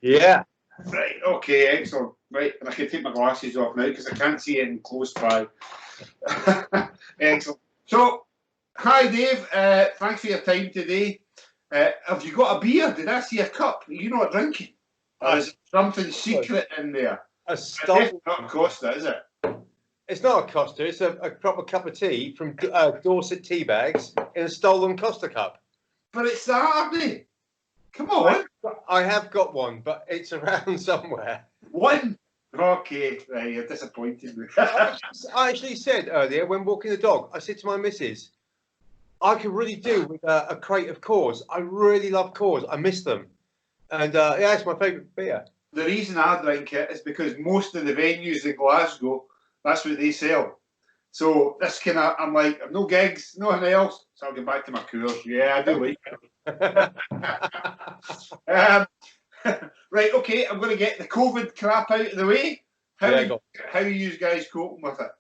Yeah. Right, okay, excellent. Right, and I can take my glasses off now because I can't see anything close by. Excellent. So, hi Dave, thanks for your time today. Have you got a beer? Did I see a cup? Are you not drinking? Or is it something secret in there? It's not Costa, is it? It's not a Costa, it's a proper cup of tea from Dorset tea bags in a stolen Costa cup. But it's Saturday. Come on. I have got one, but it's around somewhere. One? Okay, right, you're disappointed me. I actually said earlier when walking the dog, I said to my missus, I could really do with a crate of Coors. I really love Coors. I miss them. And yeah, it's my favourite beer. The reason I drink it is because most of the venues in Glasgow, that's what they sell. So this kind of, I'm like, I've no gigs, nothing else. So I'll get back to my Coors. Yeah, I do like it. Right, okay, I'm going to get the COVID crap out of the way. How are you guys coping with it?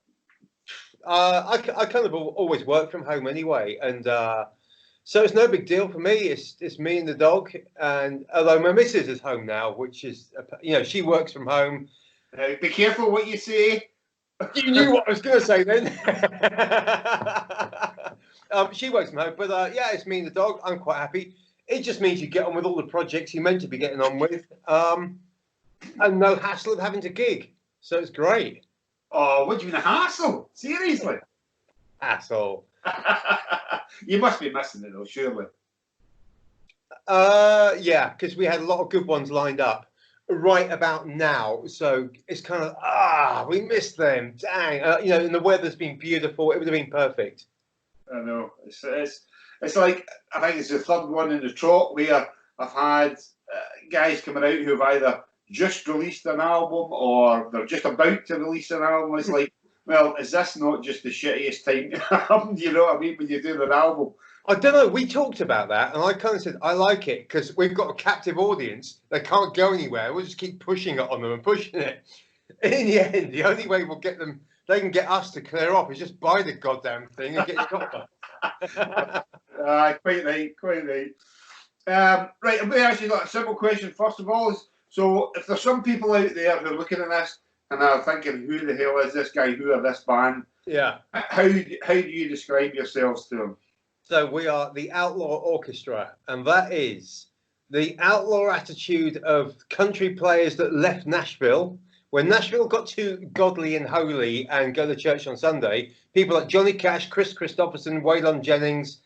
I kind of always work from home anyway, and so it's no big deal for me. It's me and the dog, and although my missus is home now, which is, you know, she works from home. Be careful what you say. You knew what I was going to say then. She works from home, but yeah, it's me and the dog. I'm quite happy. It just means you get on with all the projects you're meant to be getting on with, and no hassle of having to gig. So it's great. Oh, what do you mean a hassle? Seriously? Hassle. You must be missing it though, surely. Yeah, because we had a lot of good ones lined up right about now. So it's kind of, we missed them. Dang. You know, and the weather's been beautiful. It would have been perfect. I know. It's like, I think it's the third one in the trot where I've had guys coming out who've either just released an album or they're just about to release an album. It's like, well, is this not just the shittiest time to happen? You know what I mean? When you're doing an album. I don't know. We talked about that, and I kind of said I like it because we've got a captive audience. They can't go anywhere. We'll just keep pushing it on them and pushing it. In the end, the only way we'll get them, they can get us to clear off, is just buy the goddamn thing and get it off. Quite right, quite right. Right, I'm going to ask you a simple question first of all. So, if there's some people out there who are looking at this and are thinking, who the hell is this guy? Who are this band? Yeah. How do you describe yourselves to them? So we are the Outlaw Orchestra, and that is the outlaw attitude of country players that left Nashville. When Nashville got too godly and holy and go to church on Sunday, people like Johnny Cash, Chris Christopherson, Waylon Jennings,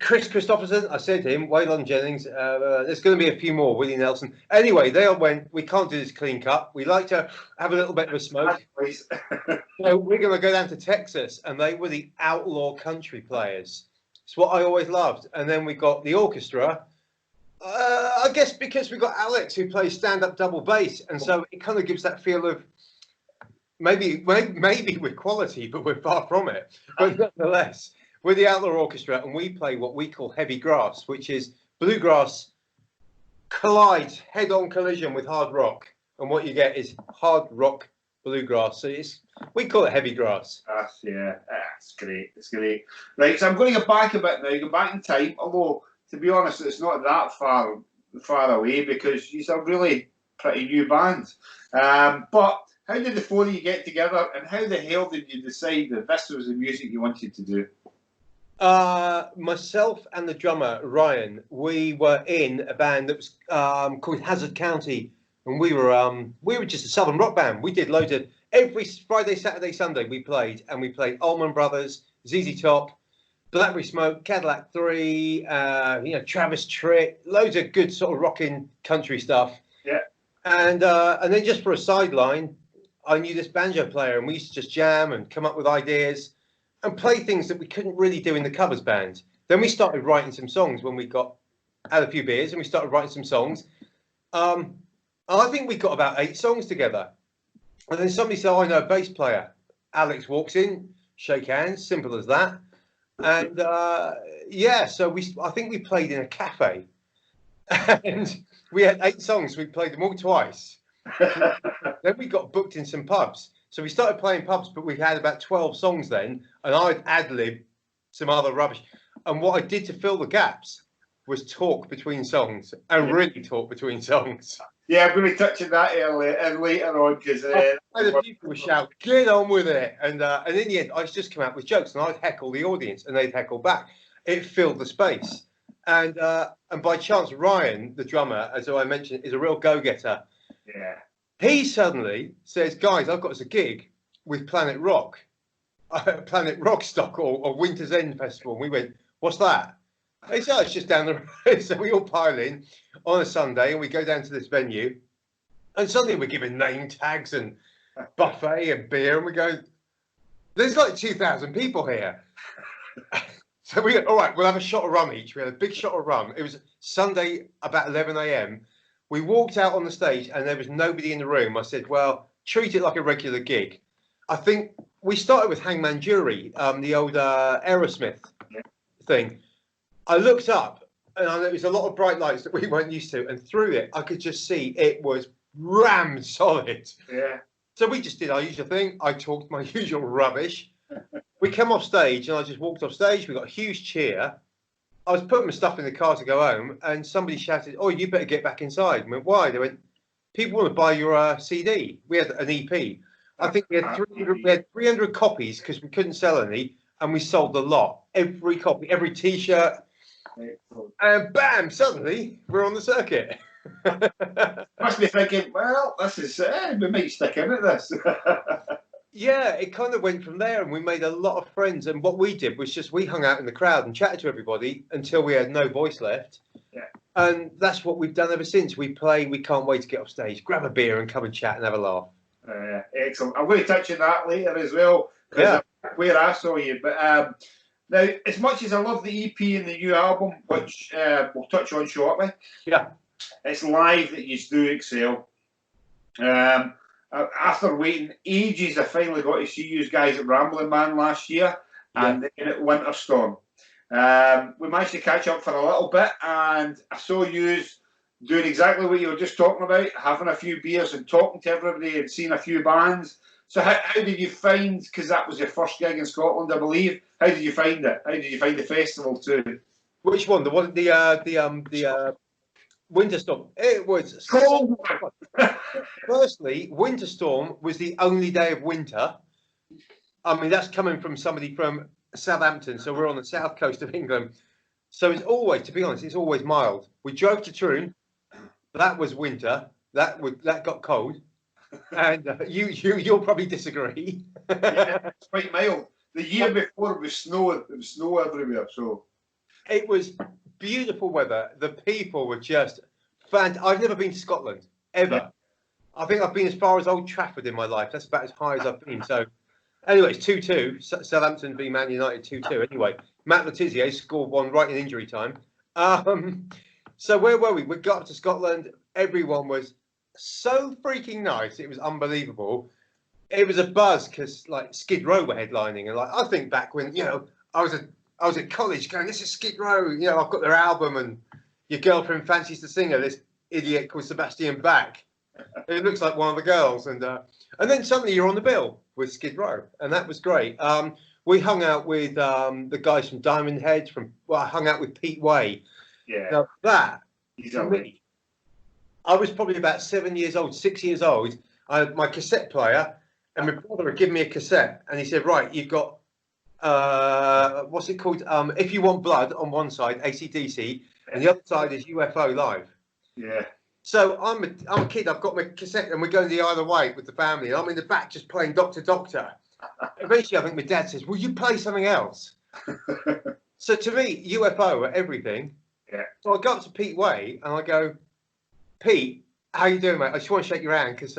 I said him, Waylon Jennings, there's going to be a few more, Willie Nelson. Anyway, they all went, we can't do this clean cut. We like to have a little bit of a smoke. So we're going to go down to Texas, and they were the outlaw country players. It's what I always loved. And then we got the orchestra, I guess because we got Alex who plays stand-up double bass. And so it kind of gives that feel of maybe with quality, but we're far from it. But nonetheless, we're the Outlaw Orchestra, and we play what we call heavy grass, which is bluegrass collides head-on collision with hard rock, and what you get is hard rock bluegrass. So we call it heavy grass. Yeah, that's great. It's great. Right, so I'm going to go back a bit now. Go back in time, although to be honest, it's not that far away because you're a really pretty new band. But how did the four of you get together, and how the hell did you decide that this was the music you wanted to do? Myself and the drummer Ryan, we were in a band that was called Hazard County, and we were just a southern rock band. We did loads of every Friday, Saturday, Sunday we played, and we played Allman Brothers, ZZ Top, Blackberry Smoke, Cadillac 3, Travis Tritt, loads of good sort of rocking country stuff. Yeah. And then just for a sideline, I knew this banjo player, and we used to just jam and come up with ideas and play things that we couldn't really do in the covers band. Then we started writing some songs when we had a few beers, and we started writing some songs. I think we got about 8 songs together. And then somebody said, I know a bass player. Alex walks in, shake hands, simple as that. And so I think we played in a cafe. And we had 8 songs. We played them all twice. Then we got booked in some pubs. So we started playing pubs, but we had about 12 songs then, and I'd ad-lib some other rubbish. And what I did to fill the gaps was talk between songs, and really talk between songs. Yeah, I'm going to be touching that later on because the people would shout, "Get on with it!" And in the end, I just come out with jokes, and I'd heckle the audience, and they'd heckle back. It filled the space, and by chance, Ryan, the drummer, as I mentioned, is a real go-getter. Yeah. He suddenly says, "Guys, I've got us a gig with Planet Rockstock or Winter's End Festival." And we went, "What's that?" He said, "Oh, it's just down the road." So we all pile in on a Sunday, and we go down to this venue, and suddenly we're given name tags and buffet and beer, and we go, "There's like 2,000 people here." So we go, "All right, we'll have a shot of rum each." We had a big shot of rum. It was Sunday about 11 a.m. We walked out on the stage, and there was nobody in the room. I said, "Well, treat it like a regular gig." I think we started with Hangman Jury, the old Aerosmith thing. I looked up, and there was a lot of bright lights that we weren't used to, and through it, I could just see it was rammed solid. Yeah. So we just did our usual thing. I talked my usual rubbish. We came off stage, and I just walked off stage. We got a huge cheer. I was putting my stuff in the car to go home, and somebody shouted, "Oh, you better get back inside." I went, "Why?" They went, "People want to buy your CD." We had an EP. I think we had 300 copies because we couldn't sell any, and we sold the lot. Every copy, every T-shirt. And bam, suddenly we're on the circuit. Must be thinking, well, this is we might stick in at this. Yeah, it kind of went from there, and we made a lot of friends. And what we did was just we hung out in the crowd and chatted to everybody until we had no voice left. Yeah. And that's what we've done ever since. We play, we can't wait to get off stage, grab a beer and come and chat and have a laugh. Excellent. I'm going to touch on that later as well, because where I saw you. But now, as much as I love the EP and the new album, which we'll touch on shortly, it's live that you do excel. After waiting ages, I finally got to see you guys at Rambling Man last year, and then at Winterstorm. We managed to catch up for a little bit, and I saw you doing exactly what you were just talking about, having a few beers and talking to everybody and seeing a few bands. So how did you find, because that was your first gig in Scotland, I believe, how did you find it? How did you find the festival too? Which one? The one, the Winterstorm. It was cold. Firstly, Winterstorm was the only day of winter. I mean, that's coming from somebody from Southampton, so we're on the south coast of England. So it's always, to be honest, it's always mild. We drove to Troon. That was winter. That got cold. And you'll probably disagree. Yeah, it's quite mild. The year before it was snow. It was snow everywhere. So it was beautiful weather. The people were just fantastic. I've never been to Scotland ever. Yeah. I think I've been as far as Old Trafford in my life. That's about as high as I've been. So anyway, it's 2-2. Southampton v Man United 2-2. Anyway, Matt Letizia scored one right in injury time. So where were we? We got up to Scotland. Everyone was so freaking nice. It was unbelievable. It was a buzz because like Skid Row were headlining, and like I think back when I was at college going, "This is Skid Row." I've got their album, and your girlfriend fancies the singer, this idiot called Sebastian Bach. It looks like one of the girls, and then suddenly you're on the bill with Skid Row, and that was great. We hung out with the guys from Diamond Head. I hung out with Pete Way. Yeah. Now that he's already. I was probably about 6 years old. I had my cassette player, and my brother had given me a cassette, and he said, "Right, you've got what's it called? If You Want Blood on one side, AC/DC, and the other side is UFO Live." Yeah. So I'm a kid. I've got my cassette, and we're going the other way with the family. I'm in the back just playing Doctor Doctor. Eventually, I think my dad says, "Will you play something else?" So to me, UFO are everything. Yeah. So I go up to Pete Way, and I go, "Pete, how you doing, mate? I just want to shake your hand because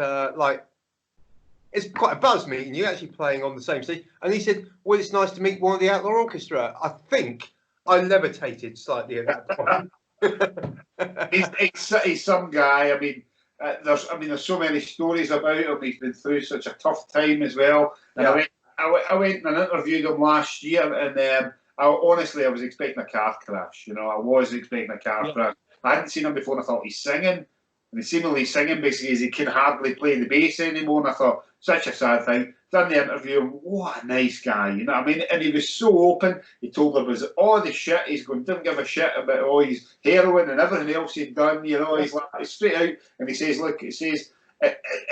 it's quite a buzz meeting you actually playing on the same stage." And he said, "Well, it's nice to meet one of the Outlaw Orchestra." I think I levitated slightly at that point. he's some guy. I mean, there's so many stories about him. He's been through such a tough time as well. And I went and interviewed him last year, and I was expecting a car crash. I was expecting a car crash. I hadn't seen him before, and I thought he's singing. and he's seemingly singing basically as he can hardly play the bass anymore. And I thought, such a sad thing. Done the interview, what a nice guy, you know what I mean? And he was so open. He told them was all the shit he's going, didn't give a shit about all his heroin and everything else he'd done, you know. He's like straight out, and he says, look, he says,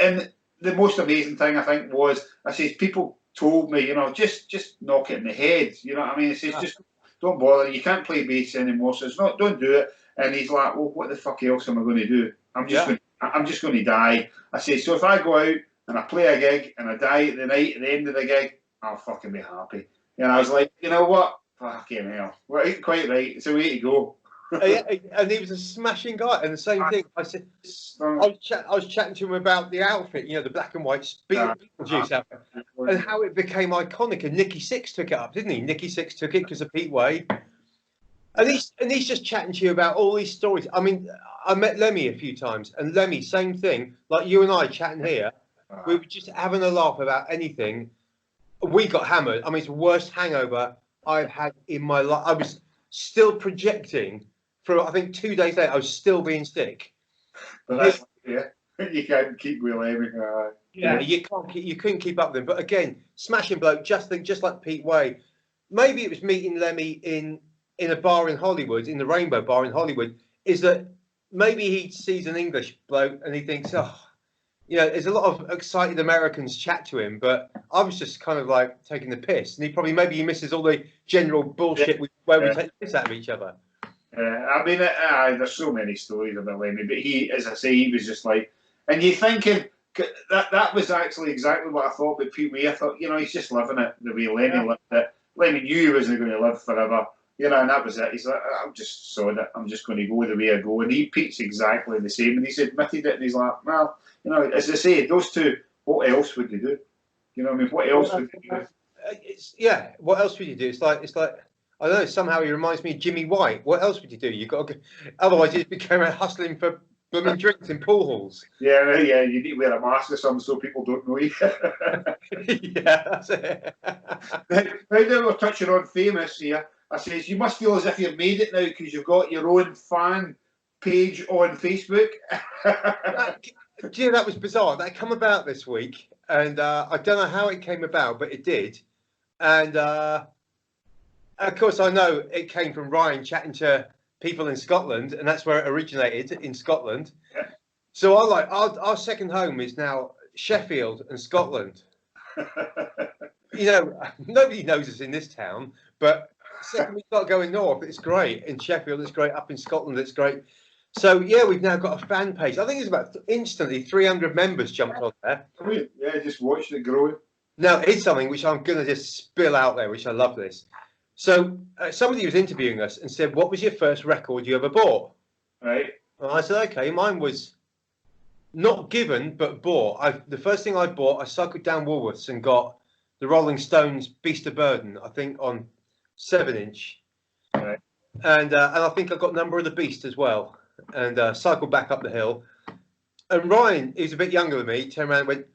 and the most amazing thing I think was, I says, people told me, you know, just knock it in the head, you know what I mean? He says, just don't bother, you can't play bass anymore, so it's not, don't do it. And he's like, well, what the fuck else am I going to do? I'm just going to die. I say, so if I go out and I play a gig and I die at the end of the gig, I'll fucking be happy. And I was like, you know what? Fucking hell. Well, quite right. It's a way to go. And he was a smashing guy. And the same thing, I said, I was chatting to him about the outfit, you know, the black and white Beetlejuice outfit, and how it became iconic. And Nicky Six took it up, didn't he? Nicky Six took it because of Pete Way. And he's just chatting to you about all these stories. I mean, I met Lemmy a few times, and Lemmy, same thing, like you and I chatting here. We were just having a laugh about anything. We got hammered. I mean, it's the worst hangover I've had in my life. I was still projecting for, I think, 2 days later. I was still being sick. But that's, you can't keep with Lemmy. Yeah, you couldn't keep up with him. But again, smashing bloke, just like Pete Way. Maybe it was meeting Lemmy in a bar in Hollywood, in the Rainbow Bar in Hollywood, is that maybe he sees an English bloke and he thinks, oh, you know, there's a lot of excited Americans chat to him, but I was just kind of like taking the piss. And maybe he misses all the general bullshit where we take the piss out of each other. I mean, there's so many stories about Lemmy, but he, as I say, he was just like, and you're thinking, that was actually exactly what I thought about Pete Way. I thought, you know, he's just living it the way Lemmy lived it. Lemmy knew he wasn't going to live forever. You know, and that was it. He's like, I'm just sod it. I'm just going to go the way I go. And Pete's exactly the same. And he's admitted it. And he's like, well, you know, as I say, those two, what else would they do? You know what I mean? What else would they do? What else would you do? It's like I don't know. Somehow he reminds me of Jimmy White. What else would you do? You got to go, otherwise you became hustling for blooming drinks in pool halls. Yeah. You need to wear a mask or something so people don't know you. Yeah, that's it. Right now we're touching on famous here. I says, you must feel as if you've made it now because you've got your own fan page on Facebook. That was bizarre. That came about this week, and I don't know how it came about, but it did. And of course, I know it came from Ryan chatting to people in Scotland, and that's where it originated, in Scotland. Yeah. So our second home is now Sheffield and Scotland. You know, nobody knows us in this town, but second we start going north, it's great. In Sheffield, it's great. Up in Scotland, it's great. So yeah, we've now got a fan page. I think it's about instantly 300 members jumped on there. Yeah, just watched it growing. Now it's something which I'm gonna just spill out there, which I love this. So somebody was interviewing us and said, "What was your first record you ever bought?" Right. And I said, "Okay, mine was not given but bought. The first thing I bought, I cycled down Woolworths and got the Rolling Stones' Beast of Burden. I think on 7-inch, right. And I think I got Number of the Beast as well, and cycled back up the hill. And Ryan, who's a bit younger than me, turned around and went,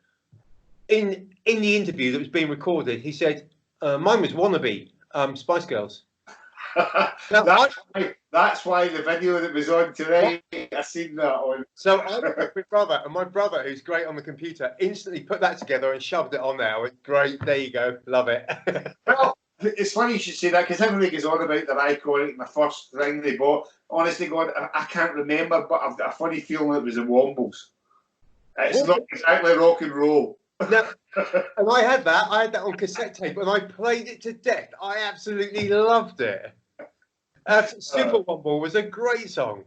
in the interview that was being recorded, he said, mine was Wannabe, Spice Girls. Now, that's why the video that was on today, I seen that on. So I went with my brother, and my brother, who's great on the computer, instantly put that together and shoved it on there. I went, great, there you go, love it. Well, it's funny you should say that because everybody goes on about their iconic and the first thing they bought. Honestly, God, I can't remember, but I've got a funny feeling it was the Wombles. It's not exactly rock and roll. No, and I had that on cassette tape, and I played it to death. I absolutely loved it. Super Womble was a great song.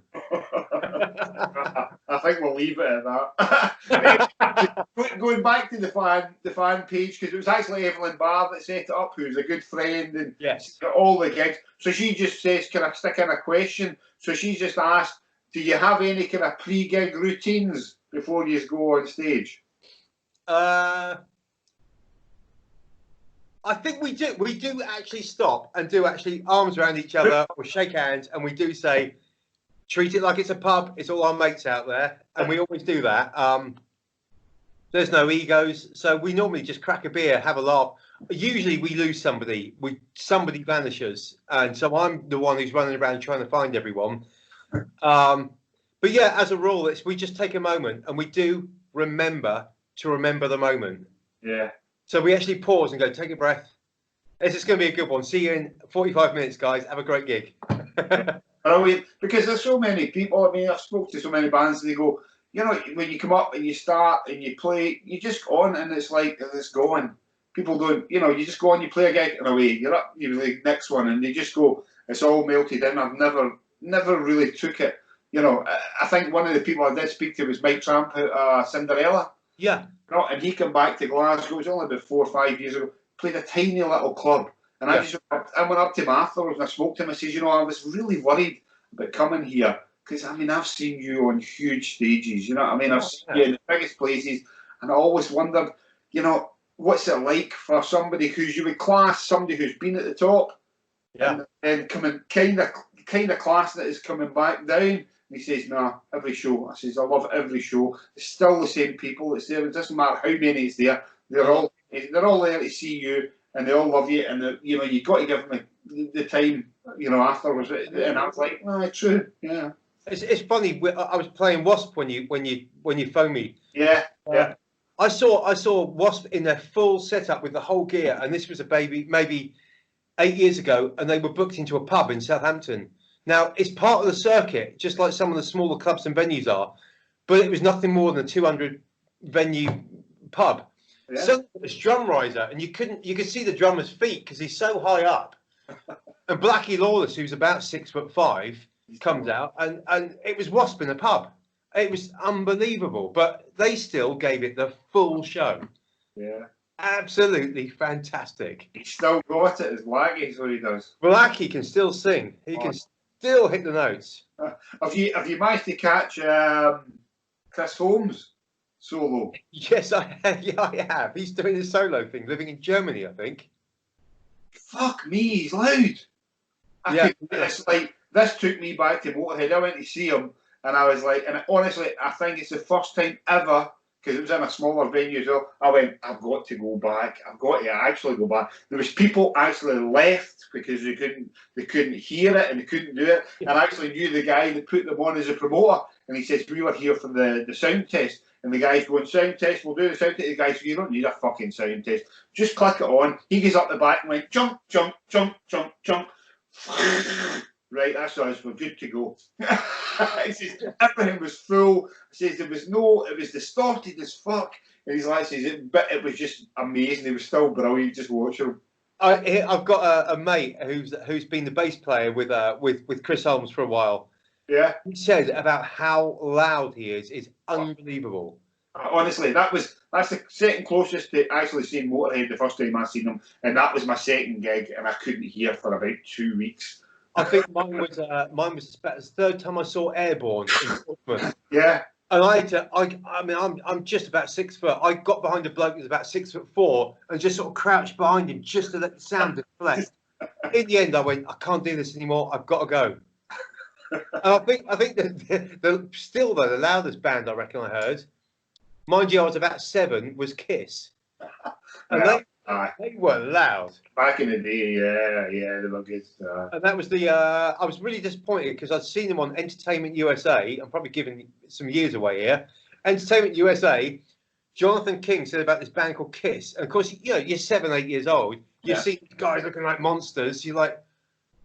I think we'll leave it at that. Going back to the fan page, because it was actually Evelyn Barr that set it up, who's a good friend, and yes, got all the gigs. So she just says, "Can I stick in a question?" So she's just asked, "Do you have any kind of pre-gig routines before you go on stage?" I think we do. We do actually stop and do actually arms around each other or shake hands, and we do say, treat it like it's a pub. It's all our mates out there, and we always do that. There's no egos, so we normally just crack a beer, have a laugh. Usually we lose somebody. Somebody vanishes, and so I'm the one who's running around trying to find everyone. But yeah, as a rule, we just take a moment and we do remember to remember the moment. Yeah. So we actually pause and go, take a breath. This is going to be a good one. See you in 45 minutes, guys. Have a great gig. Yeah. Because there's so many people. I mean, I've spoke to so many bands, and they go, you know, when you come up and you start and you play, you just go on, and it's like it's going. People don't, you know, you just go on, you play a gig and away. You're up, you the next one, and they just go. It's all melted in. I've never really took it. You know, I think one of the people I did speak to was Mike Tramp at Cinderella. Yeah. You know, and he came back to Glasgow. It was only about 4 or 5 years ago. Played a tiny little club. And Yeah. I went up to him afterwards and I spoke to him. I said, you know, I was really worried about coming here because, I mean, I've seen you on huge stages. You know what I mean? I've seen you in the biggest places. And I always wondered, you know, what's it like for somebody who's, you would class somebody who's been at the top and coming kind of class that is coming back down. And he says, no, every show. I says, I love every show. It's still the same people. It's there. It doesn't matter how many is there. They're all there to see you. And they all love you, and you know you got to give them the time, you know, afterwards. And I was like, "No, true, yeah." It's funny. I was playing Wasp when you phoned me. Yeah, yeah. I saw Wasp in their full setup with the whole gear, and this was maybe 8 years ago, and they were booked into a pub in Southampton. Now it's part of the circuit, just like some of the smaller clubs and venues are, but it was nothing more than a 200 venue pub. Yeah. So this drum riser, and you could see the drummer's feet because he's so high up. And Blackie Lawless, who's about 6'5", comes out, and it was Wasp in a pub. It was unbelievable, but they still gave it the full show. Yeah, absolutely fantastic. He still got it as Blackie, so he does. Blackie can still sing. He can still hit the notes. Have you managed to catch Chris Holmes? Solo. Yes, I have. He's doing his solo thing, living in Germany, I think. Fuck me, he's loud. It's like, this took me back to Motorhead. I went to see him, and I was like, and honestly, I think it's the first time ever, because it was in a smaller venue as well, I went, I've got to go back. I've got to actually go back. There was people actually left because they couldn't hear it and they couldn't do it. Yeah. And I actually knew the guy that put them on as a promoter, and he says, we were here for the sound test. And the guy's going, sound test, we'll do the sound test. The guy says, you don't need a fucking sound test. Just click it on. He goes up the back and went, jump, jump, jump, jump, jump. Right, that's us, we're good to go. He says, everything was full. He says, it was distorted as fuck. And he's like, but it was just amazing. It was still brilliant, just watching him. I've got a mate who's been the bass player with Chris Holmes for a while. Yeah. He said about how loud he is unbelievable. Honestly, that's the second closest to actually seeing Motorhead the first time I seen them, and that was my second gig, and I couldn't hear for about 2 weeks. I think mine was about the third time I saw Airborne in Portsmouth. Yeah. And I mean, I'm just about 6 foot. I got behind a bloke who's about 6'4" and just sort of crouched behind him just to let the sound deflect. In the end, I went, I can't do this anymore. I've got to go. And I think that still though the loudest band I reckon I heard, mind you, I was about 7, was Kiss, and they were loud back in the day. Yeah, they were good. And that was I was really disappointed because I'd seen them on Entertainment USA. I'm probably giving some years away here. Entertainment USA. Jonathan King said about this band called Kiss, and of course, you know, you're 7, 8 years old. You see guys looking like monsters. You're like,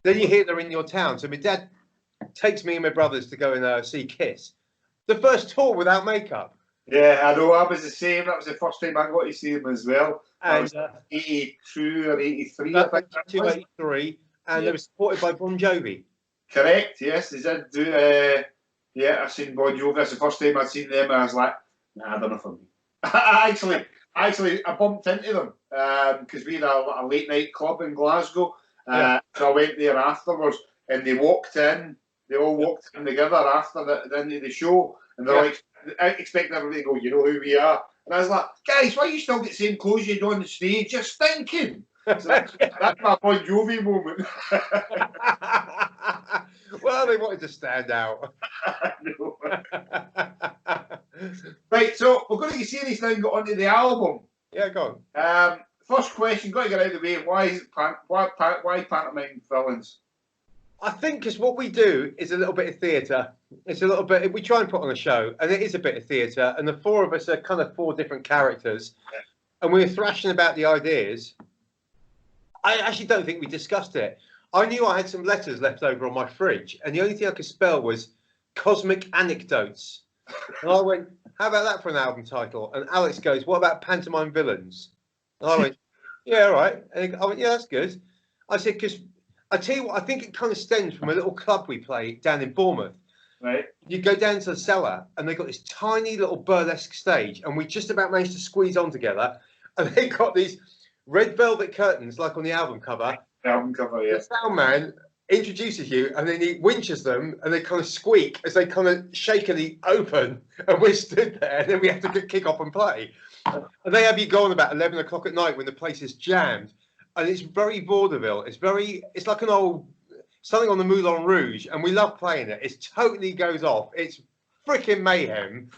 then you hear they're in your town. So my dad takes me and my brothers to go and see Kiss. The first tour without makeup. Yeah, I know. I was the same. That was the first time I got to see them as well. And was 82 or 83, I think. 82, 83, and they were supported by Bon Jovi. Correct. Yes, they did do. I've seen Bon Jovi. That's the first time I'd seen them, and I was like, nah, I don't know for me. Actually, I bumped into them because we had a late night club in Glasgow. So I went there afterwards, and they walked in. They all walked in together after the end of the show, and they're like, I expect everybody to go, you know who we are. And I was like, guys, why you still get the same clothes you had on the stage? You're stinking. So that's my Bon Jovi moment. Well, they wanted to stand out. Right, so we're going to get serious now and get onto the album. Yeah, go on. First question, got to get out of the way. Why pantomime villains? I think because what we do is a little bit of theatre. It's a little bit. We try and put on a show, and it is a bit of theatre. And the four of us are kind of four different characters, and we were thrashing about the ideas. I actually don't think we discussed it. I knew I had some letters left over on my fridge, and the only thing I could spell was "cosmic anecdotes." And I went, "How about that for an album title?" And Alex goes, "What about pantomime villains?" And I went, "Yeah, all right." And I went, "Yeah, that's good." I said, "Because I tell you what, I think it kind of stems from a little club we play down in Bournemouth. Right. You go down to the cellar, and they've got this tiny little burlesque stage, and we just about managed to squeeze on together. And they got these red velvet curtains, like on the album cover. Album cover, yeah. The sound man introduces you, and then he winches them, and they kind of squeak as they kind of shakily open, and we're stood there, and then we have to kick off and play. And they have you go on about 11 o'clock at night when the place is jammed. And it's very vaudeville. It's like an old, something on the Moulin Rouge, and we love playing it. It totally goes off. It's freaking mayhem.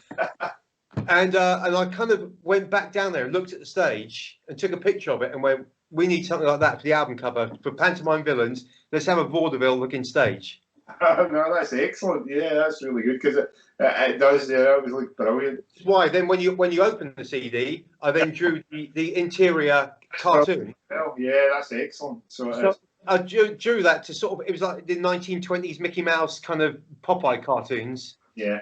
And I kind of went back down there and looked at the stage and took a picture of it and went, we need something like that for the album cover. For pantomime villains, let's have a vaudeville looking stage. No, that's excellent. Yeah, that's really good because it does. Yeah, it was like brilliant. Why? Then when you open the CD, I then drew the interior cartoon. Well, yeah, that's excellent. So I drew that to sort of, it was like the 1920s Mickey Mouse kind of Popeye cartoons. Yeah.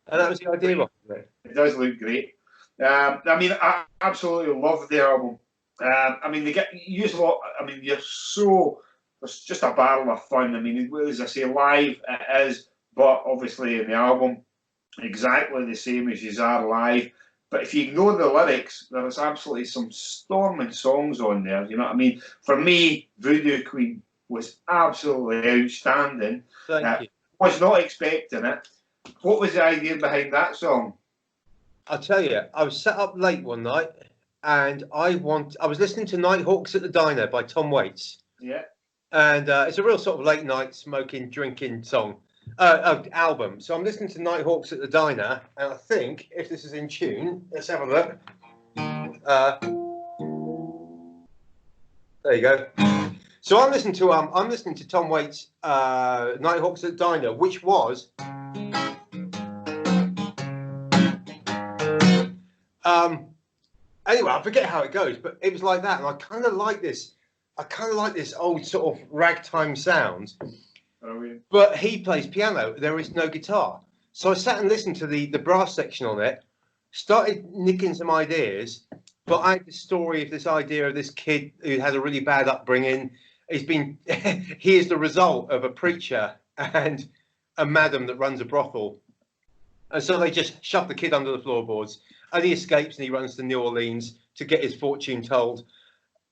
And that was the idea of it. It does look great. I mean, I absolutely love the album. I mean, they get use a lot. I mean, it's just a barrel of fun. I mean, as I say, live it is, but obviously in the album, exactly the same as you are live. But if you ignore the lyrics, there's absolutely some storming songs on there. You know what I mean? For me, Voodoo Queen was absolutely outstanding. Thank you. Was not expecting it. What was the idea behind that song? I'll tell you, I was sat up late one night and I was listening to Nighthawks at the Diner by Tom Waits. Yeah. And it's a real sort of late night smoking, drinking album. So I'm listening to Nighthawks at the Diner, and I think if this is in tune, let's have a look. There you go. So I'm listening to Tom Waits' Nighthawks at the Diner, which was anyway, I forget how it goes, but it was like that, and I kind of like this old sort of ragtime sound. But he plays piano. There is no guitar. So I sat and listened to the brass section on it, started nicking some ideas, but I had the story of this idea of this kid who had a really bad upbringing. He is the result of a preacher and a madam that runs a brothel. And so they just shove the kid under the floorboards, and he escapes and he runs to New Orleans to get his fortune told.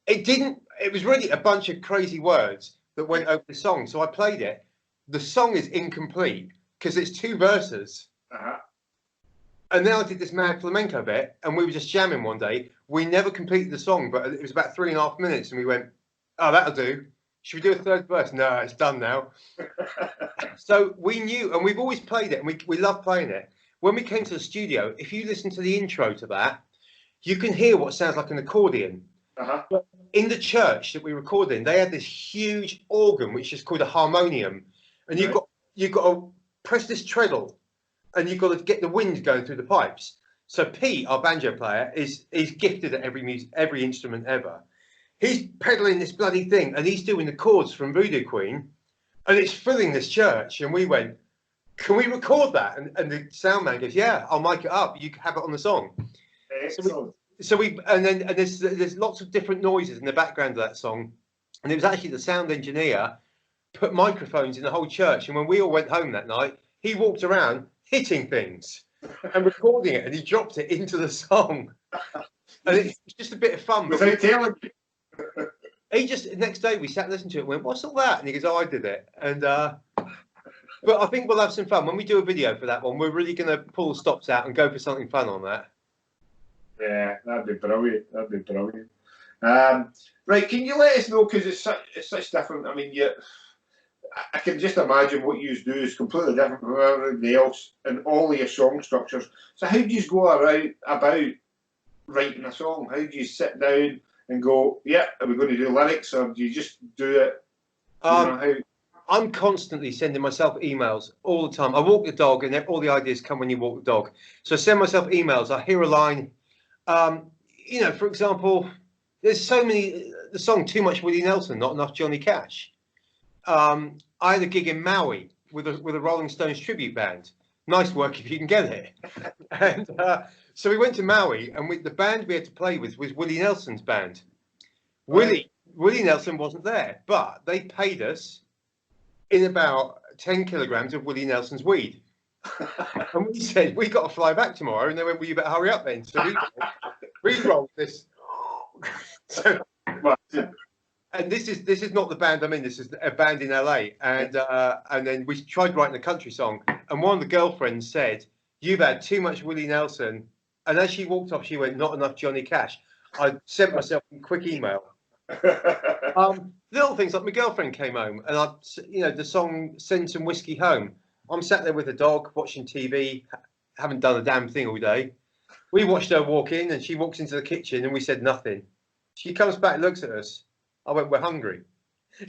It was really a bunch of crazy words that went over the song. So I played it. The song is incomplete because it's two verses. Uh-huh. And then I did this mad flamenco bit, and we were just jamming one day. We never completed the song, but it was about 3.5 minutes, and we went, "Oh, that'll do. Should we do a third verse?" No, it's done now. So we knew, and we've always played it, and we love playing it. When we came to the studio, if you listen to the intro to that, you can hear what sounds like an accordion. Uh-huh. But in the church that we recorded in, they had this huge organ, which is called a harmonium, and you've got to press this treadle, and you've got to get the wind going through the pipes. So Pete, our banjo player, is gifted at every instrument ever. He's pedaling this bloody thing, and he's doing the chords from Voodoo Queen, and it's filling this church. And we went, "Can we record that?" And the sound man goes, "Yeah, I'll mic it up. You can have it on the song." Excellent. And there's lots of different noises in the background of that song, and it was actually the sound engineer put microphones in the whole church. And when we all went home that night, he walked around hitting things and recording it, and he dropped it into the song. And it's just a bit of fun. Without telling you. He just, the next day we sat and listened to it and went, "What's all that?" And he goes, "Oh, I did it." And but I think we'll have some fun when we do a video for that one. We're really going to pull the stops out and go for something fun on that. Yeah, that'd be brilliant. Right, can you let us know, because it's such different. I mean, I can just imagine what you do is completely different from everybody else in all of your song structures. So how do you go about writing a song? How do you sit down and go, "Yeah, are we going to do lyrics," or do you just do it? I'm constantly sending myself emails all the time. I walk the dog, and all the ideas come when you walk the dog. So I send myself emails. I hear a line, for example, there's so many. The song "Too Much Willie Nelson, Not Enough Johnny Cash." I had a gig in Maui with a Rolling Stones tribute band. Nice work if you can get it. And so we went to Maui, and the band we had to play with was Willie Nelson's band. Willie Nelson wasn't there, but they paid us in about 10 kilograms of Willie Nelson's weed. And we said, we got to fly back tomorrow. And they went, well, you better hurry up then. So we rolled this. So, and this is not the band I'm in. This is a band in LA. And then we tried writing a country song. And one of the girlfriends said, you've had too much Willie Nelson. And as she walked off, she went, not enough Johnny Cash. I sent myself a quick email. Little things like my girlfriend came home and the song Send Some Whiskey Home. I'm sat there with the dog watching TV, haven't done a damn thing all day. We watched her walk in, and she walks into the kitchen, and we said nothing. She comes back, looks at us. I went, we're hungry.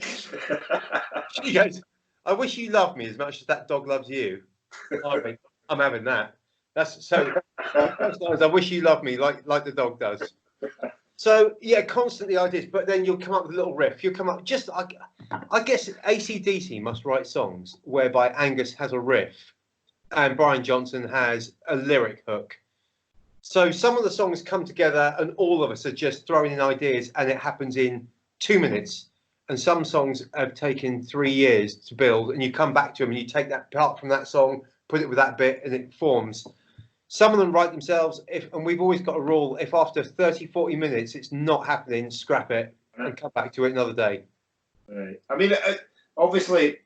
She goes, I wish you loved me as much as that dog loves you. I went, I'm having that. That's so. I wish you loved me like the dog does. So yeah, constantly ideas, but then you'll come up with a little riff. You'll come up I guess AC/DC must write songs whereby Angus has a riff and Brian Johnson has a lyric hook. So some of the songs come together and all of us are just throwing in ideas and it happens in 2 minutes. And some songs have taken 3 years to build, and you come back to them and you take that part from that song, put it with that bit, and it forms. Some of them write themselves, and we've always got a rule, if after 30, 40 minutes it's not happening, scrap it and come back to it another day. Right. I mean, obviously,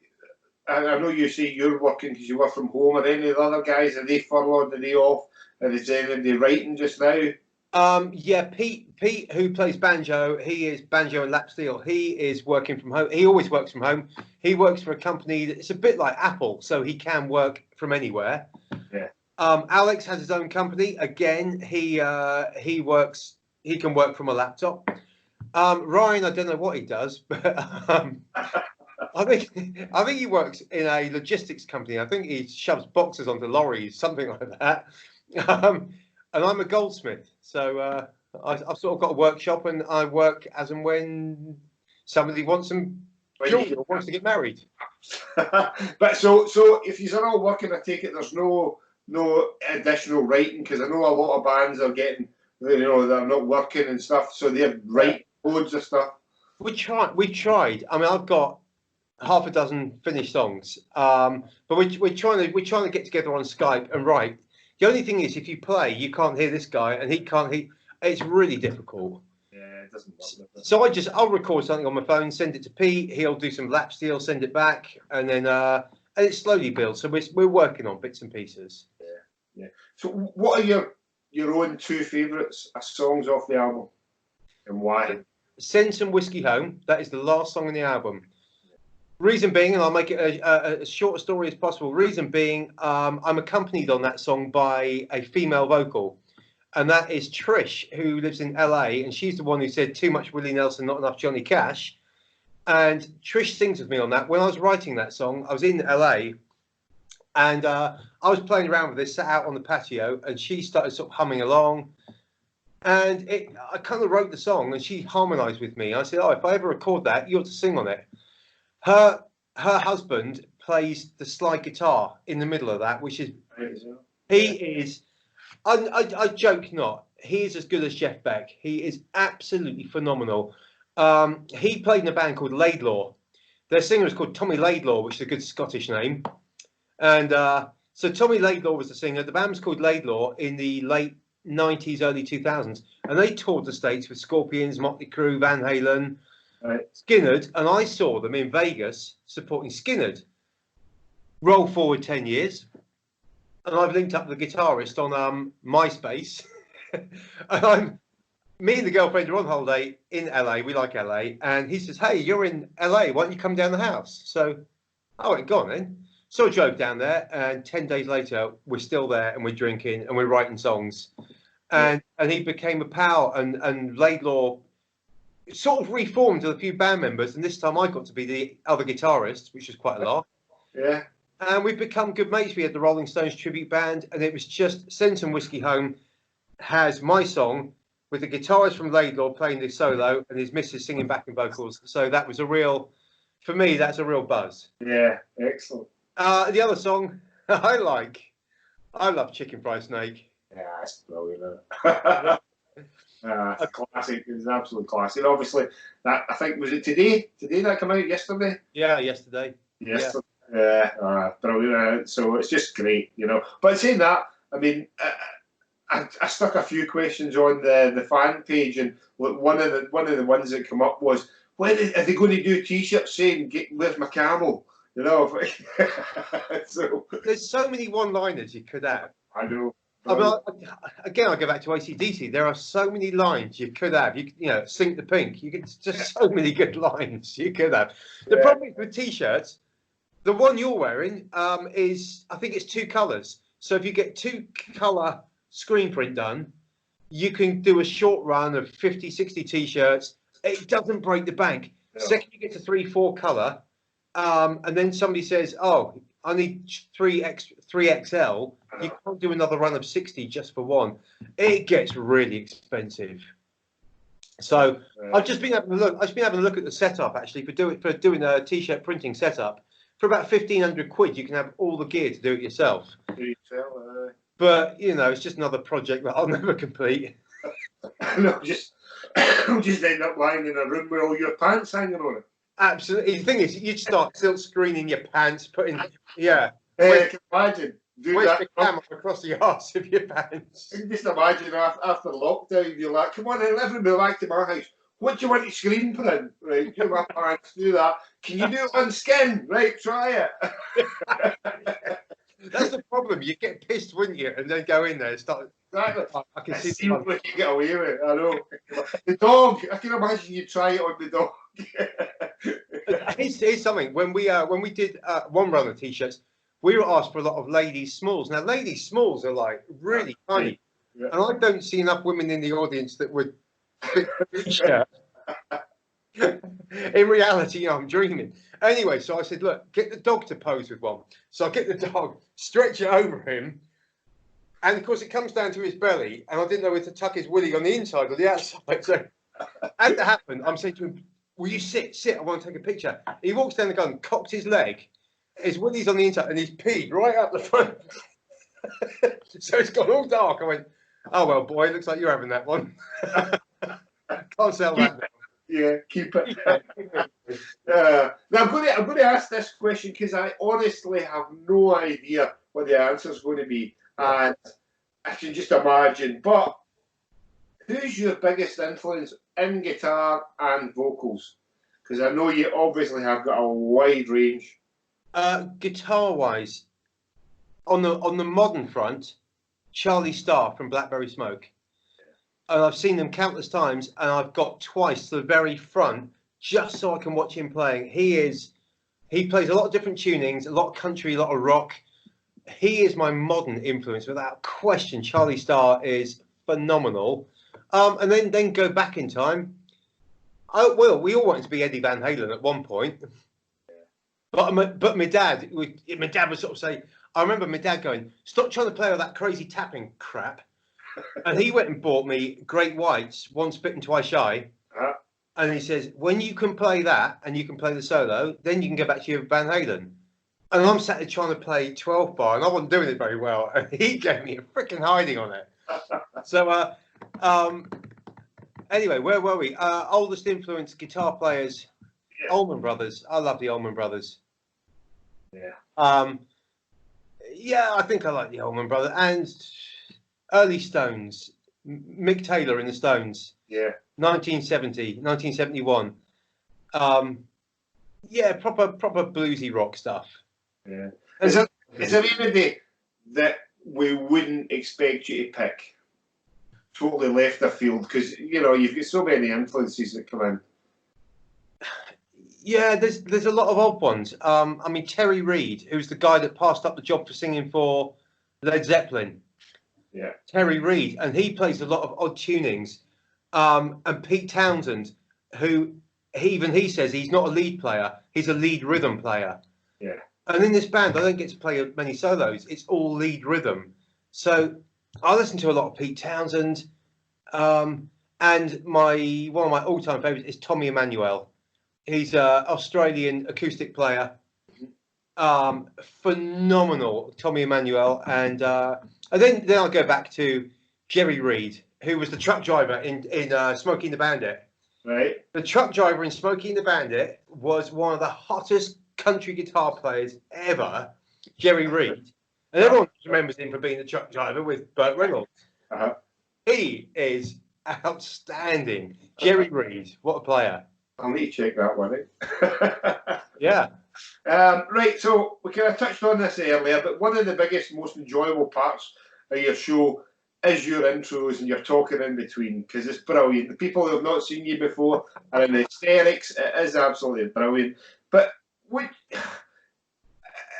I know you say you're working because you work from home. Are any of the other guys, are they furloughed, are they off? Is anybody writing just now? Yeah, Pete, who plays banjo, he is banjo and lap steel. He is working from home. He always works from home. He works for a company that's a bit like Apple, so he can work from anywhere. Yeah. Alex has his own company. Again, he can work from a laptop. Ryan, I don't know what he does, but I think he works in a logistics company. I think he shoves boxes onto lorries, something like that. And I'm a goldsmith, so I've sort of got a workshop, and I work as and when somebody wants some jewelry or wants to get married. But so if you're all working, I take it there's no additional writing, because I know a lot of bands are getting, they're not working and stuff, so they write loads of stuff. We tried. I mean, I've got half a dozen finished songs, but we're trying to get together on Skype and write. The only thing is, if you play, you can't hear this guy, and he can't hear. It's really difficult. Yeah, it doesn't work. So I'll record something on my phone, send it to Pete. He'll do some lap steel, send it back, and then and it slowly builds. So we're working on bits and pieces. Yeah. So what are your own two favourites songs off the album, and why? Send Some Whiskey Home. That is the last song on the album. Reason being, and I'll make it as short a story as possible. Reason being, I'm accompanied on that song by a female vocal, and that is Trish, who lives in LA, and she's the one who said too much Willie Nelson, not enough Johnny Cash. And Trish sings with me on that. When I was writing that song, I was in LA, and I was playing around with this, sat out on the patio, and she started sort of humming along. And I kind of wrote the song, and she harmonised with me. I said, "Oh, if I ever record that, you ought to sing on it." Her husband plays the slide guitar in the middle of that, which is he is. I joke not. He is as good as Jeff Beck. He is absolutely phenomenal. He played in a band called Laidlaw. Their singer is called Tommy Laidlaw, which is a good Scottish name. And so Tommy Laidlaw was the singer. The band was called Laidlaw in the late 90s, early 2000s, and they toured the States with Scorpions, Motley Crue, Van Halen. Right. Skinner, and I saw them in Vegas supporting Skinner. Roll forward 10 years, and I've linked up with the guitarist on MySpace. And me and the girlfriend are on holiday in LA. We like LA, and he says, "Hey, you're in LA. Why don't you come down the house?" So I went, "Go on then." So I drove down there, and 10 days later, we're still there, and we're drinking, and we're writing songs. And he became a pal, and Laidlaw sort of reformed with a few band members, and this time I got to be the other guitarist, which was quite a laugh. Yeah. And we've become good mates. We had the Rolling Stones tribute band, and it was just Send Some Whiskey Home has my song with the guitarist from Laidlaw playing the solo and his missus singing backing vocals. So that was a real, for me, that's a real buzz. Yeah, excellent. The other song I love Chicken Fried Snake. Yeah, it's brilliant. It's classic. It's an absolute classic. Obviously, that I think was it today. Today that came out yesterday. Yeah, yesterday. Yesterday. Yeah, brilliant. So it's just great, you know. But saying that, I mean, I stuck a few questions on the fan page, and one of the ones that come up was, when are they going to do T-shirts saying "Where's my camel"? You know. So there's so many one-liners you could have. I know. I mean, again, I go back to AC/DC. There are so many lines you could have. You know, Sink the Pink. You could just so many good lines you could have. The problem is with T-shirts, the one you're wearing is, I think it's 2 colours. So if you get 2 colour screen print done, you can do a short run of 50, 60 T-shirts. It doesn't break the bank. No. Second, you get to 3, 4 colour, and then somebody says, "Oh, I need 3XL." You can't do another run of 60 just for one. It gets really expensive. So I've just been having a look. I've just been having a look at the setup actually for doing a T-shirt printing setup. For about 1,500 quid, you can have all the gear to do it yourself. But you know, it's just another project that I'll never complete. No, just end up lying in a room with all your pants hanging on it. Absolutely. The thing is, you'd start silk screening your pants, putting I can imagine doing that. The camera across the arse of your pants. I can just imagine after lockdown, you're like, "Come on, everybody back to my house. What do you want to screen print? Right, do my pants, do that. Can you do it on skin? Right, try it." That's the problem. You get pissed, wouldn't you? And then go in there and start. Exactly. I can see what you can get away with. I know. The dog. I can imagine you try it on the dog. Here's something. When we did one run of T-shirts, we were asked for a lot of ladies' smalls. Now, ladies' smalls are like really tiny, and I don't see enough women in the audience that would fit the T-shirt. In reality, you know, I'm dreaming. Anyway, so I said, "Look, get the dog to pose with one." So I get the dog, stretch it over him, and of course it comes down to his belly, and I didn't know whether to tuck his willy on the inside or the outside. So as that happened, I'm saying to him, "Will you sit? I want to take a picture." He walks down the garden, cocked his leg, his willy's on the inside, and he's peed right up the front. So it's gone all dark. I went, "Oh well, boy, looks like you're having that one." Can't sell that now. Yeah, keep it. Now I'm going to ask this question because I honestly have no idea what the answer is going to be, and I can just imagine. But who's your biggest influence in guitar and vocals? Because I know you obviously have got a wide range. Guitar-wise, on the modern front, Charlie Starr from Blackberry Smoke. And I've seen them countless times, and I've got twice to the very front just so I can watch him playing. He plays a lot of different tunings, a lot of country, a lot of rock. He is my modern influence without question. Charlie Starr is phenomenal. And then go back in time. Oh well, we all wanted to be Eddie Van Halen at one point. But my dad would sort of say, I remember my dad going, "Stop trying to play all that crazy tapping crap." And he went and bought me Great Whites, Once Bitten, Twice Shy. And he says, "When you can play that and you can play the solo, then you can go back to your Van Halen." And I'm sat there trying to play 12 bar, and I wasn't doing it very well. And he gave me a freaking hiding on it. So, anyway, where were we? Oldest influence guitar players, Allman Brothers. I love the Allman Brothers. Yeah. Yeah, I think I like the Allman Brothers. And early Stones, Mick Taylor in the Stones. Yeah. 1970, 1971. Yeah, proper bluesy rock stuff. Yeah. Is there anybody that we wouldn't expect you to pick? Totally left the field, because you know you've got so many influences that come in. Yeah, there's a lot of odd ones. I mean, Terry Reid, who's the guy that passed up the job for singing for Led Zeppelin. Yeah. Terry Reid, and he plays a lot of odd tunings. And Pete Townsend, who even he says he's not a lead player, he's a lead rhythm player. Yeah. And in this band, I don't get to play many solos. It's all lead rhythm. So I listen to a lot of Pete Townsend, and one of my all-time favourites is Tommy Emmanuel. He's an Australian acoustic player. Phenomenal, Tommy Emmanuel. And then I go back to Jerry Reed, who was the truck driver in Smokey and the Bandit. Right. The truck driver in Smokey and the Bandit was one of the hottest country guitar players ever, Jerry Reed. And everyone remembers him for being the truck driver with Burt Reynolds. Uh-huh. He is outstanding. Jerry Reed, what a player. I'll need to check that one out. Yeah. Right, so we kind of touched on this earlier, but one of the biggest, most enjoyable parts of your show is your intros and your talking in between, because it's brilliant. The people who have not seen you before are in hysterics. It is absolutely brilliant. But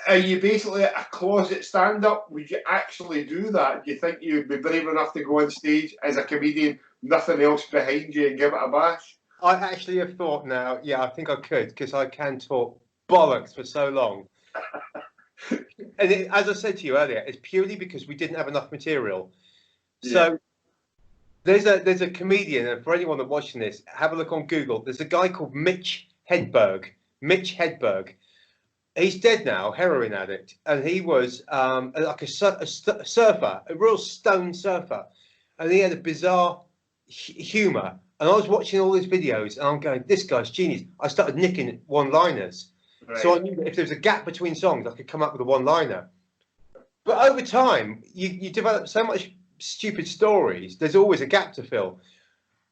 are you basically a closet stand-up? Would you actually do that? Do you think you'd be brave enough to go on stage as a comedian, nothing else behind you, and give it a bash? I actually have thought now, yeah, I think I could, because I can talk bollocks for so long. And as I said to you earlier, it's purely because we didn't have enough material. Yeah. So there's a comedian, and for anyone that's watching this, have a look on Google. There's a guy called Mitch Hedberg. Mitch Hedberg. He's dead now, heroin addict, and he was like a surfer, a real stone surfer, and he had a bizarre humour. And I was watching all his videos, and I'm going, this guy's genius. I started nicking one-liners. Right. So I knew that if there was a gap between songs, I could come up with a one-liner. But over time, you develop so much stupid stories, there's always a gap to fill.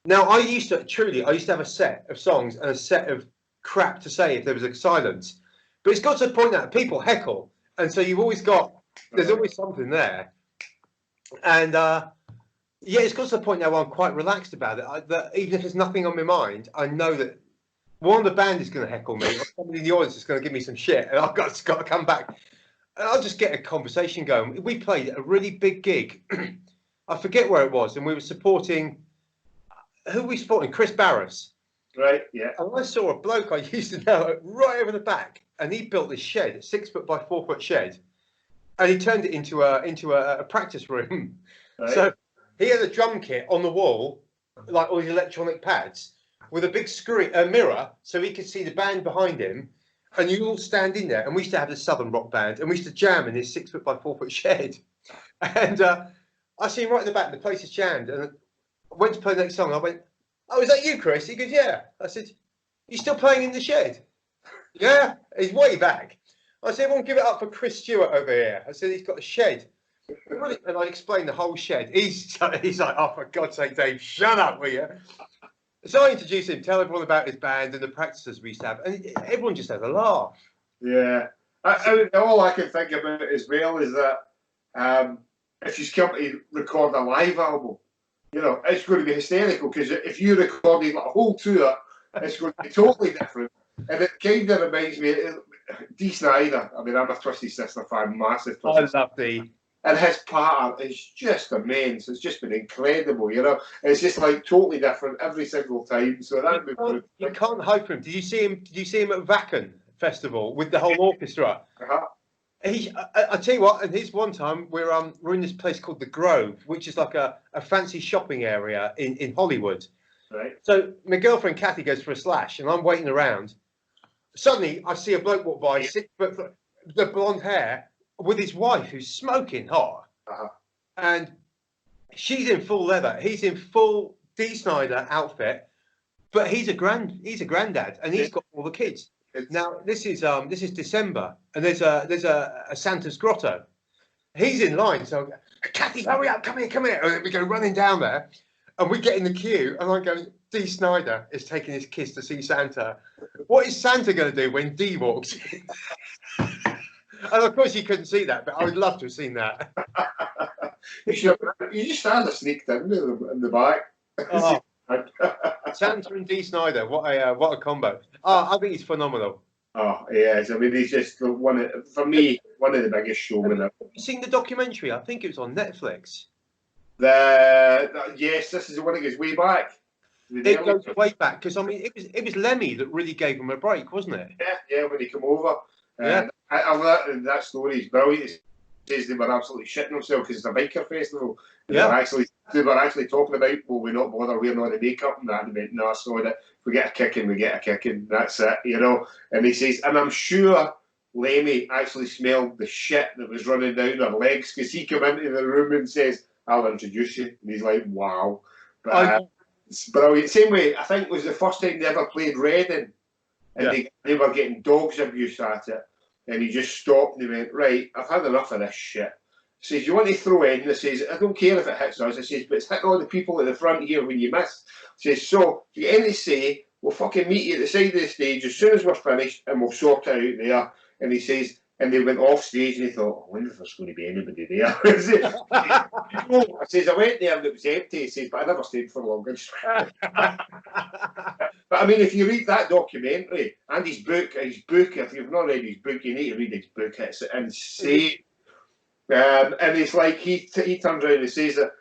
Now, I used to have a set of songs and a set of crap to say if there was a silence. But it's got to the point that people heckle. And so there's always something there. And yeah, it's got to the point now where I'm quite relaxed about it. That even if there's nothing on my mind, I know that one of the band is going to heckle me, or somebody in the audience is going to give me some shit, and I've got to come back, and I'll just get a conversation going. We played a really big gig. I forget where it was, and we were supporting. Who were we supporting? Chris Barris. Right. Yeah. And I saw a bloke I used to know right over the back, and he built this shed, a 6 foot by 4 foot shed, and he turned it into a practice room. Right. So he had a drum kit on the wall, like all these electronic pads, with a big screen, a mirror, so he could see the band behind him, and you all stand in there. And we used to have the Southern rock band, and we used to jam in this 6 foot by 4 foot shed. And I see him right in the back. The place is jammed, and I went to play the next song. I went, "Oh, is that you, Chris?" He goes, "Yeah." I said, "You still playing in the shed?" "Yeah." He's way back. I said, "Everyone give it up for Chris Stewart over here." I said, "He's got a shed." And I explained the whole shed. He's like, "Oh, for God's sake, Dave, shut up, will you?" So I introduced him, tell everyone about his band and the practices we used to have, and everyone just has a laugh. Yeah. All I can think about as well is that if she's come to record a live album, you know, it's going to be hysterical, because if you recorded like a whole tour, it's going to be totally different. And it kind of reminds me of Dee Snider. I mean, I'm a Twisted Sister fan, massive Twisted. I love Dee. And his pattern is just immense. It's just been incredible, you know. It's just like totally different every single time. So that would be good. You can't hope for him. Did you see him at Wacken Festival with the whole orchestra? Uh-huh. I tell you what, and here's one time we're in this place called the Grove, which is like a fancy shopping area in Hollywood. Right. So my girlfriend Kathy goes for a slash, and I'm waiting around. Suddenly, I see a bloke walk by, 6 foot, the blonde hair, with his wife who's smoking hot. Uh-huh. And she's in full leather. He's in full Dee Snider outfit, but he's a granddad, and he's got all the kids. Now this is December, and there's a Santa's grotto. He's in line, so Kathy, hurry up, come here, and we go running down there, and we get in the queue, and I'm going, Dee Snider is taking his kids to see Santa. What is Santa going to do when Dee walks in? And of course you couldn't see that, but I would love to have seen that. You just stand a sneak in the back. Oh. Santa and Dee Snider, what a combo! Oh, I think he's phenomenal. Oh yes, I mean he's just one of the biggest showmen. Have you seen the documentary? I think it was on Netflix. Yes, this is the one that goes way back. It goes way back because I mean it was Lemmy that really gave him a break, wasn't it? Yeah, when he came over. Yeah. That story is brilliant. It says they were absolutely shitting themselves because it's a biker festival. Yeah. They were actually talking about, will we not bother wearing all the makeup and that? And they went, no, so that if we get a kicking, we get a kicking. That's it, you know. And he says, and I'm sure Lemmy actually smelled the shit that was running down their legs because he came into the room and says, I'll introduce you. And he's like, wow. But it's brilliant. Same way, I think it was the first time they ever played Reading. And they were getting dogs abuse at it. And he just stopped and he went, right, I've had enough of this shit. He says, you want to throw in? He says, I don't care if it hits us. He says, but it's hitting all the people at the front here when you miss. He says, so if you get any say, we'll fucking meet you at the side of the stage as soon as we're finished and we'll sort it out there. And he says, and they went off stage and he thought, I wonder if there's going to be anybody there. I says, I went there and it was empty. He says, but I never stayed for long. But I mean, if you read that documentary and his book, if you've not read his book, you need to read his book. It's insane. And it's like he turns around and says that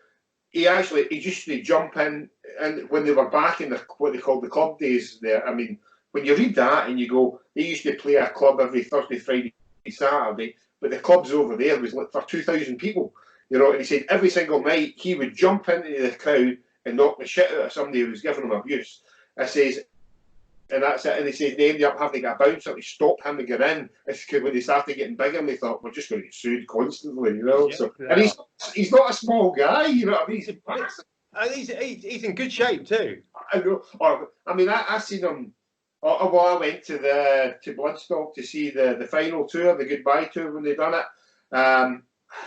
he used to jump in, and when they were back in what they called the club days there, I mean, when you read that and you go, they used to play a club every Thursday, Friday, Saturday, but the clubs over there was for 2,000 people, you know, and he said every single night he would jump into the crowd and knock the shit out of somebody who was giving him abuse. I says, and that's it. And he says they ended up having to get a bouncer to stop him to get in. It's because when they started getting bigger, and they thought we're just going to get sued constantly, you know. Yeah, so and he's not a small guy, you know what I mean? And he's in good shape too. I know. I mean, I seen him. Well, I went to Bloodstock to see the final tour, the goodbye tour when they done it.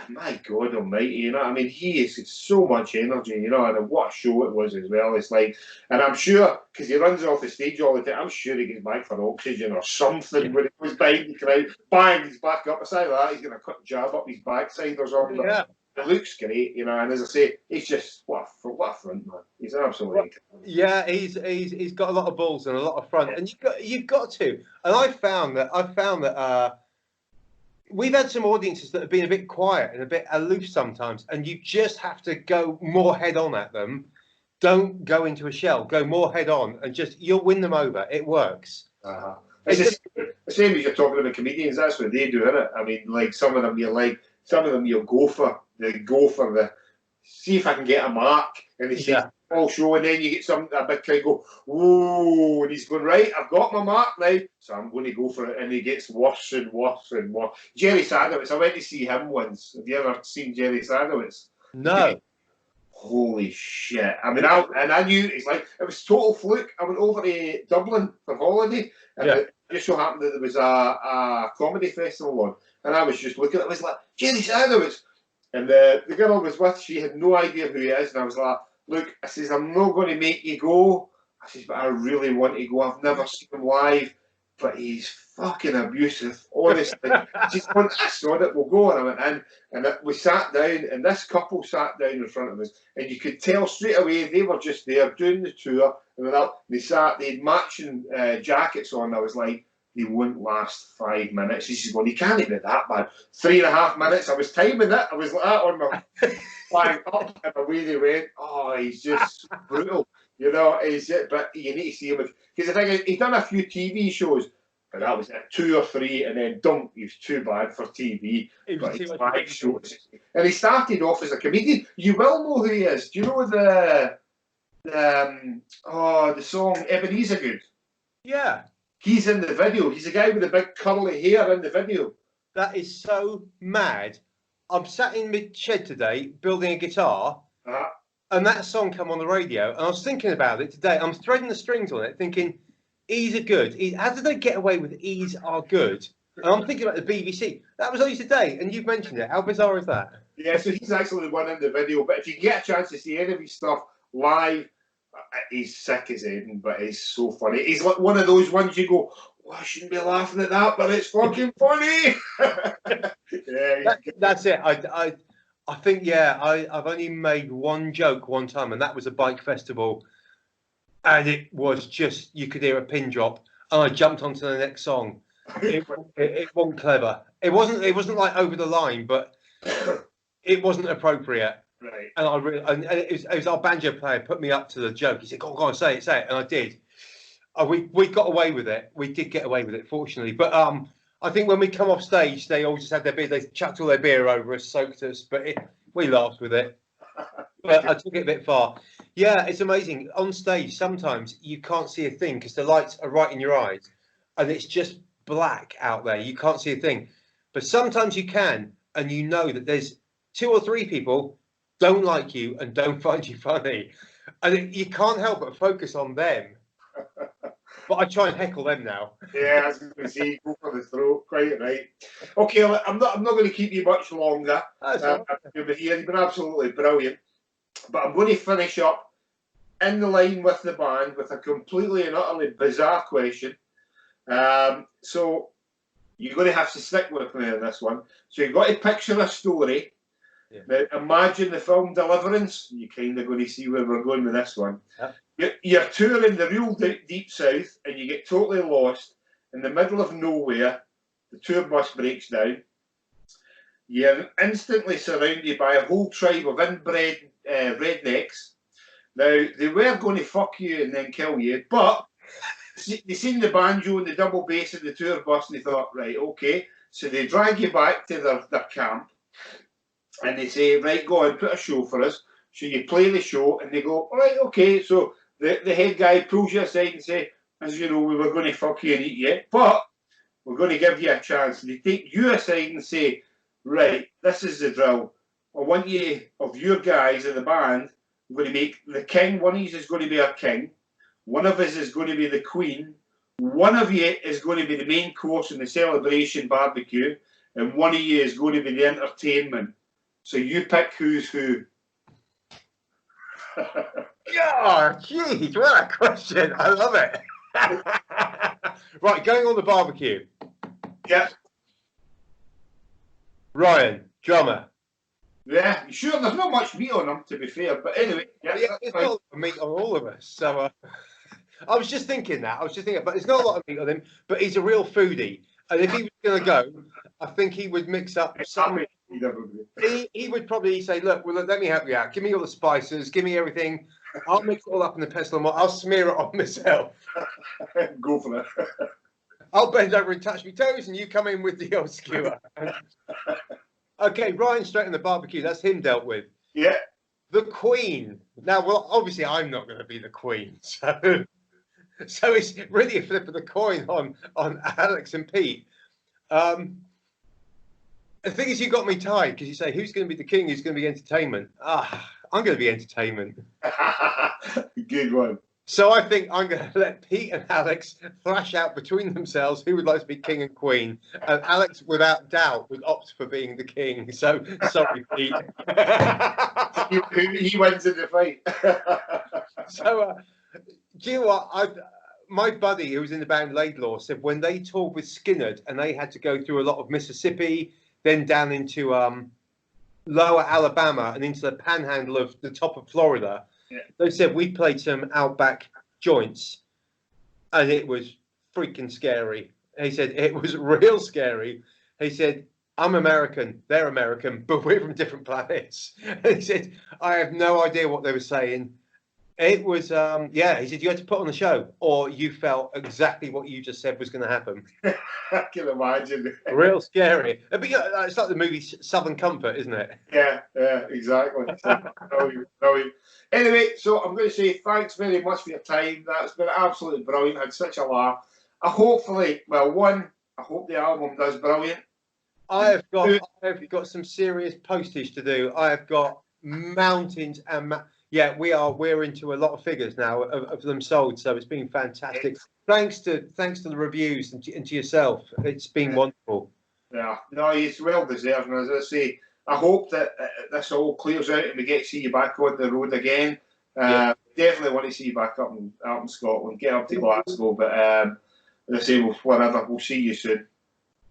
My God Almighty, you know, I mean, he is so much energy, you know, and what a show it was as well. It's like, and I'm sure because he runs off the stage all the time, I'm sure he gets back for oxygen or something when he goes behind the crowd. Bang, he's back up. Aside that, he's gonna cut jab up his backside or something. Yeah. It looks great, you know, and as I say, he's just what a front man. He's absolutely incredible. Yeah, he's got a lot of balls and a lot of front, and you've got to. And I found that we've had some audiences that have been a bit quiet and a bit aloof sometimes, and you just have to go more head on at them. Don't go into a shell. Go more head on, and you'll win them over. It works. It's the same as you're talking about comedians. That's what they do, isn't it? I mean, like some of them you'll go for. They go for the see if I can get a mark, and they say all show, and then you get a big guy go, whoa, and he's going, right, I've got my mark now, so I'm going to go for it, and he gets worse and worse and worse. Jerry Sadowitz, I went to see him once. Have you ever seen Jerry Sadowitz? No. Holy shit. I mean, I knew, it's like, it was total fluke. I went over to Dublin for holiday, and it just so happened that there was a comedy festival on, and I was just looking at it, I was like, Jerry Sadowitz. And the girl I was with, she had no idea who he is, and I was like, look, I says, I'm not going to make you go. I says, but I really want to go. I've never seen him live, but he's fucking abusive, honestly. She's going, I saw it, we'll go. And I went in, and we sat down, and this couple sat down in front of us, and you could tell straight away they were just there doing the tour, and they had matching jackets on. I was like, they wouldn't last 5 minutes. She's going, he can't be that bad. 3.5 minutes. I was timing it. I was like that on my flying up, and away they went. Oh, he's just brutal. You know, but you need to see him. Because the thing is, he's done a few TV shows, but that was it, 2 or 3, and then he's too bad for TV. But he's 5 shows. And he started off as a comedian. You will know who he is. Do you know the song Ebenezer Good? Yeah. He's in the video. He's a guy with the big curly hair in the video. That is so mad. I'm sat in mid-shed today building a guitar, and that song came on the radio, and I was thinking about it today. I'm threading the strings on it, thinking, E's are good. How did they get away with E's are good? And I'm thinking about the BBC. That was only today, and you've mentioned it. How bizarre is that? Yeah, so he's actually the one in the video. But if you get a chance to see any of his stuff live, he's sick as anything, but he's so funny. He's like one of those ones you go, oh, I shouldn't be laughing at that, but it's fucking funny. That's it. I think, I've only made one joke one time, and that was a bike festival, and it was just, you could hear a pin drop, and I jumped onto the next song. It wasn't clever. It wasn't like over the line, but it wasn't appropriate. Right. And and it was our banjo player put me up to the joke. He said, "Go on, say it," and I did. We got away with it. We did get away with it, fortunately. But I think when we come off stage, they all just had their beer. They chucked all their beer over us, soaked us, but we laughed with it. But I took it a bit far. Yeah, it's amazing. On stage, sometimes you can't see a thing because the lights are right in your eyes, and it's just black out there. You can't see a thing. But sometimes you can, and you know that there's 2 or 3 people don't like you and don't find you funny, and you can't help but focus on them. But I try and heckle them now. Yeah, I was going to say, go for the throat. Quite right. Okay, I'm not going to keep you much longer. You've been absolutely brilliant. But I'm going to finish up in the line with the band with a completely and utterly bizarre question. So you're going to have to stick with me on this one. So you've got to picture a story. Yeah. Now, imagine the film Deliverance. You're kind of going to see where we're going with this one. Yeah. You're touring the real deep south and you get totally lost in the middle of nowhere. The tour bus breaks down. You're instantly surrounded by a whole tribe of inbred rednecks. Now, they were going to fuck you and then kill you, but they seen the banjo and the double bass in the tour bus and they thought, right, okay. So they drag you back to their camp and they say, right, go on, put a show for us. So you play the show and they go, all right, okay. So the head guy pulls you aside and say, as you know, we were going to fuck you and eat you, but we're going to give you a chance. And they take you aside and say, right, this is the drill. I want you, of your guys in the band, we're going to make the king, one of you is going to be our king, one of us is going to be the queen, one of you is going to be the main course in the celebration barbecue, and one of you is going to be the entertainment. So you pick who's who. Oh, geez, what a question. I love it. Right, going on the barbecue. Yeah. Ryan, drummer. Yeah, sure, there's not much meat on him, to be fair, but anyway. Yeah, there's not a lot of meat on all of us. So I was just thinking that. But there's not a lot of meat on him, but he's a real foodie. And if he was going to go, I think he would mix up some. He would probably say, look, let me help you out. Give me all the spices. Give me everything. I'll mix it all up in the pestle and I'll smear it on myself. Go for it. I'll bend over and touch my toes and you come in with the old skewer. Okay, Ryan straight on the barbecue. That's him dealt with. Yeah. The Queen. Now, well, obviously I'm not going to be the Queen. So it's really a flip of the coin on Alex and Pete. The thing is, you got me tied because you say, who's going to be the king? Who's going to be entertainment? I'm going to be entertainment. Good one. So I think I'm going to let Pete and Alex thrash out between themselves who would like to be king and queen. And Alex, without doubt, would opt for being the king. So sorry, Pete. He wins in the fight. So, do you know what? My buddy who was in the band Laidlaw said when they toured with Skinnerd and they had to go through a lot of Mississippi, then down into lower Alabama and into the panhandle of the top of Florida, yeah. They said we played some outback joints and it was freaking scary. He said it was real scary. He said, I'm American, they're American, but we're from different planets. And he said, I have no idea what they were saying. It was, yeah, he said you had to put on the show or you felt exactly what you just said was going to happen. I can imagine. Real scary. It's like the movie Southern Comfort, isn't it? Yeah, exactly. Brilliant. Anyway, so I'm going to say thanks very much for your time. That's been absolutely brilliant. I had such a laugh. I hope the album does brilliant. I've got some serious postage to do. I've got mountains and yeah, we're into a lot of figures now of them sold, so it's been fantastic. Thanks to the reviews and to yourself, it's been wonderful. Yeah, no, it's well deserved. And as I say, I hope that this all clears out and we get to see you back on the road again. Definitely want to see you back up in Scotland. Get up to Glasgow, but as I say, we'll see you soon.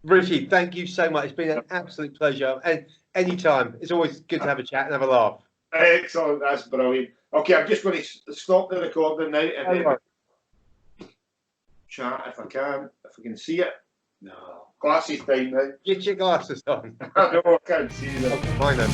Richie, thank you so much. It's been an absolute pleasure. And anytime, it's always good to have a chat and have a laugh. Excellent, that's brilliant. Okay, I'm just going to stop the recording now and then chat if I can see it. No. Glasses time now. Get your glasses on. I know, I can't see them. Mine then.